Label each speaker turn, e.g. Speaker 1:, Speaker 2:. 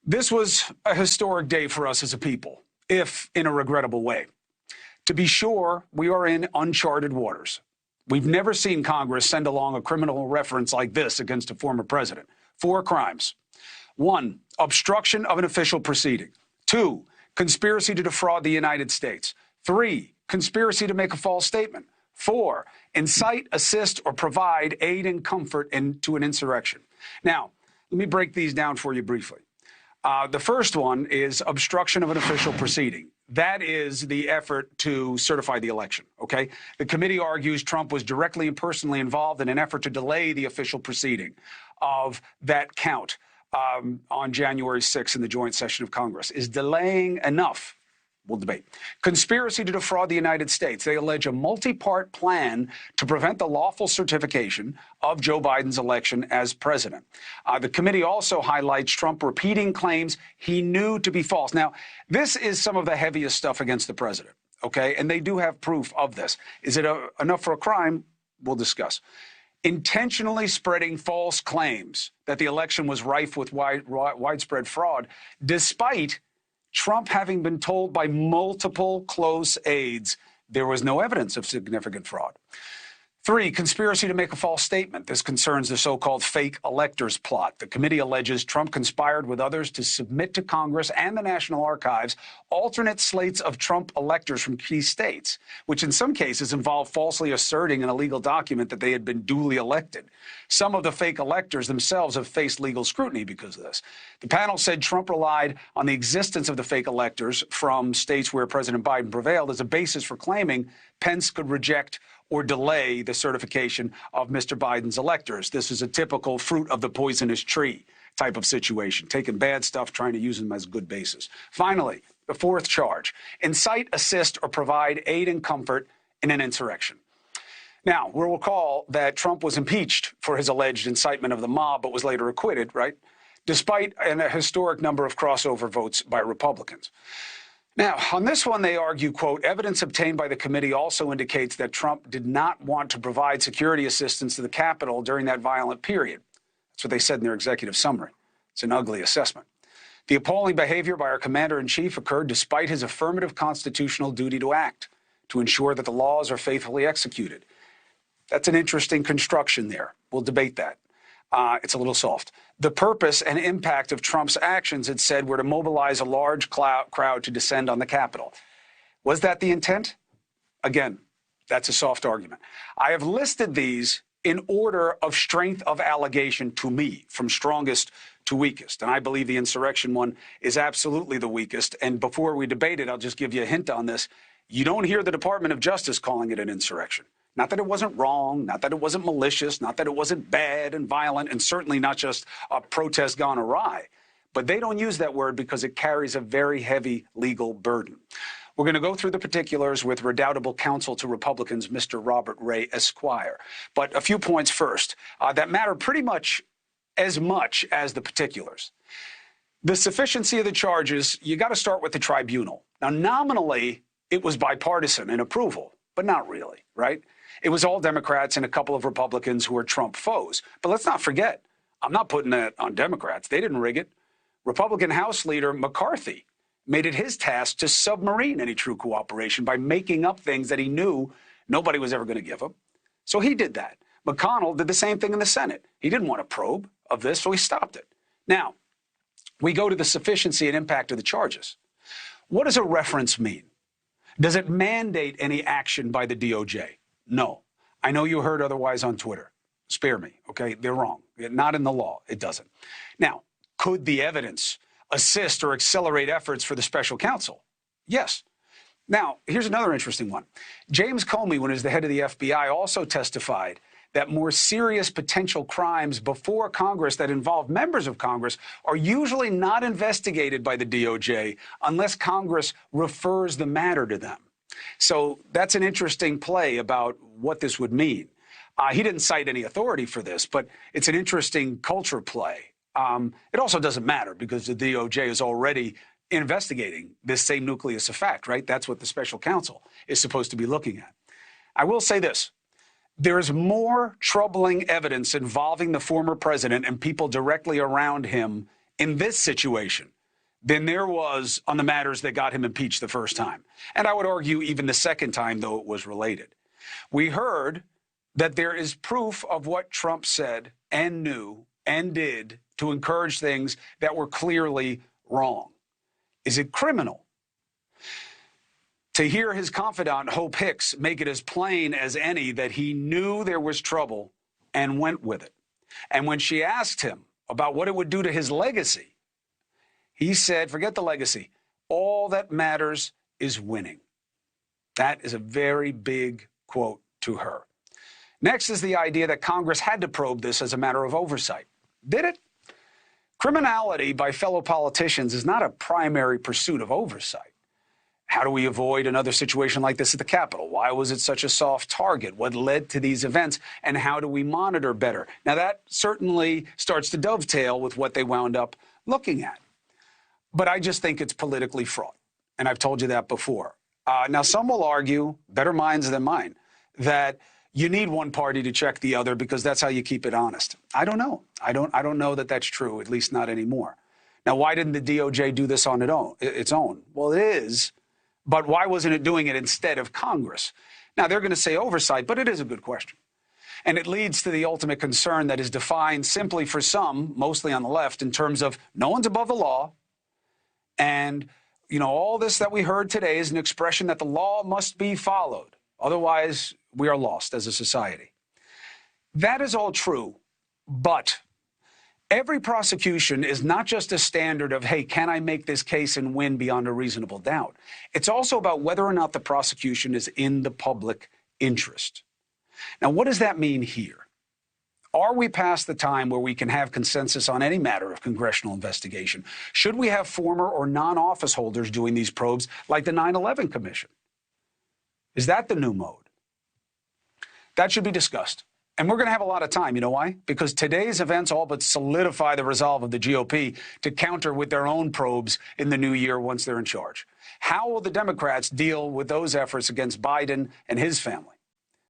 Speaker 1: This was a historic day for us as a people, if in a regrettable way. To be sure, we are in uncharted waters. We've never seen Congress send along a criminal reference like this against a former president. 4 crimes. 1, obstruction of an official proceeding. 2, conspiracy to defraud the United States. 3, conspiracy to make a false statement. 4, incite, assist, or provide aid and comfort to an insurrection. Now, let me break these down for you briefly. The first one is obstruction of an official proceeding. That is the effort to certify the election, okay? The committee argues Trump was directly and personally involved in an effort to delay the official proceeding of that count on January 6th in the joint session of Congress. Is delaying enough? We'll debate. Conspiracy to defraud the United States. They allege a multi-part plan to prevent the lawful certification of Joe Biden's election as president. The committee also highlights Trump repeating claims he knew to be false. Now, this is some of the heaviest stuff against the president, okay? And they do have proof of this. Is it enough for a crime? We'll discuss. Intentionally spreading false claims that the election was rife with widespread fraud, despite Trump having been told by multiple close aides there was no evidence of significant fraud. 3, conspiracy to make a false statement. This concerns the so-called fake electors plot. The committee alleges Trump conspired with others to submit to Congress and the National Archives alternate slates of Trump electors from key states, which in some cases involve falsely asserting an illegal document that they had been duly elected. Some of the fake electors themselves have faced legal scrutiny because of this. The panel said Trump relied on the existence of the fake electors from states where President Biden prevailed as a basis for claiming Pence could reject or delay the certification of Mr. Biden's electors. This is a typical fruit of the poisonous tree type of situation, taking bad stuff, trying to use them as good basis. Finally, the 4th charge, incite, assist, or provide aid and comfort in an insurrection. Now, we'll recall that Trump was impeached for his alleged incitement of the mob, but was later acquitted, right? Despite a historic number of crossover votes by Republicans. Now, on this one, they argue, quote, evidence obtained by the committee also indicates that Trump did not want to provide security assistance to the Capitol during that violent period. That's what they said in their executive summary. It's an ugly assessment. The appalling behavior by our commander-in-chief occurred despite his affirmative constitutional duty to act, to ensure that the laws are faithfully executed. That's an interesting construction there. We'll debate that. It's a little soft. The purpose and impact of Trump's actions, it said, were to mobilize a large crowd to descend on the Capitol. Was that the intent? Again, that's a soft argument. I have listed these in order of strength of allegation to me, from strongest to weakest. And I believe the insurrection one is absolutely the weakest. And before we debate it, I'll just give you a hint on this. You don't hear the Department of Justice calling it an insurrection. Not that it wasn't wrong, not that it wasn't malicious, not that it wasn't bad and violent, and certainly not just a protest gone awry. But they don't use that word because it carries a very heavy legal burden. We're going to go through the particulars with redoubtable counsel to Republicans, Mr. Robert Ray Esquire. But a few points first that matter pretty much as the particulars. The sufficiency of the charges, you got to start with the tribunal. Now, nominally, it was bipartisan in approval, but not really, right? It was all Democrats and a couple of Republicans who are Trump foes. But let's not forget, I'm not putting that on Democrats. They didn't rig it. Republican House Leader McCarthy made it his task to submarine any true cooperation by making up things that he knew nobody was ever going to give him. So he did that. McConnell did the same thing in the Senate. He didn't want a probe of this, so he stopped it. Now, we go to the sufficiency and impact of the charges. What does a reference mean? Does it mandate any action by the DOJ? No. I know you heard otherwise on Twitter. Spare me, okay? They're wrong. Not in the law. It doesn't. Now, could the evidence assist or accelerate efforts for the special counsel? Yes. Now, here's another interesting one. James Comey, when he was the head of the FBI, also testified that more serious potential crimes before Congress that involve members of Congress are usually not investigated by the DOJ unless Congress refers the matter to them. So that's an interesting play about what this would mean. He didn't cite any authority for this, but it's an interesting culture play. It also doesn't matter because the DOJ is already investigating this same nucleus of fact, right? That's what the special counsel is supposed to be looking at. I will say this. There is more troubling evidence involving the former president and people directly around him in this situation than there was on the matters that got him impeached the first time. And I would argue even the second time, though it was related. We heard that there is proof of what Trump said and knew and did to encourage things that were clearly wrong. Is it criminal? To hear his confidant, Hope Hicks, make it as plain as any that he knew there was trouble and went with it. And when she asked him about what it would do to his legacy, he said, forget the legacy. All that matters is winning. That is a very big quote to her. Next is the idea that Congress had to probe this as a matter of oversight. Did it? Criminality by fellow politicians is not a primary pursuit of oversight. How do we avoid another situation like this at the Capitol? Why was it such a soft target? What led to these events? And how do we monitor better? Now, that certainly starts to dovetail with what they wound up looking at. But I just think it's politically fraught. And I've told you that before. Now, some will argue, better minds than mine, that you need one party to check the other because that's how you keep it honest. I don't know. I don't know that that's true, at least not anymore. Now, why didn't the DOJ do this on its own? Well, it is. But why wasn't it doing it instead of Congress? Now, they're going to say oversight, but it is a good question. And it leads to the ultimate concern that is defined simply for some, mostly on the left, in terms of no one's above the law. And, you know, all this that we heard today is an expression that the law must be followed. Otherwise, we are lost as a society. That is all true, but every prosecution is not just a standard of, hey, can I make this case and win beyond a reasonable doubt? It's also about whether or not the prosecution is in the public interest. Now, what does that mean here? Are we past the time where we can have consensus on any matter of congressional investigation? Should we have former or non-office holders doing these probes like the 9/11 Commission? Is that the new mode? That should be discussed. And we're going to have a lot of time. You know why? Because today's events all but solidify the resolve of the GOP to counter with their own probes in the new year once they're in charge. How will the Democrats deal with those efforts against Biden and his family?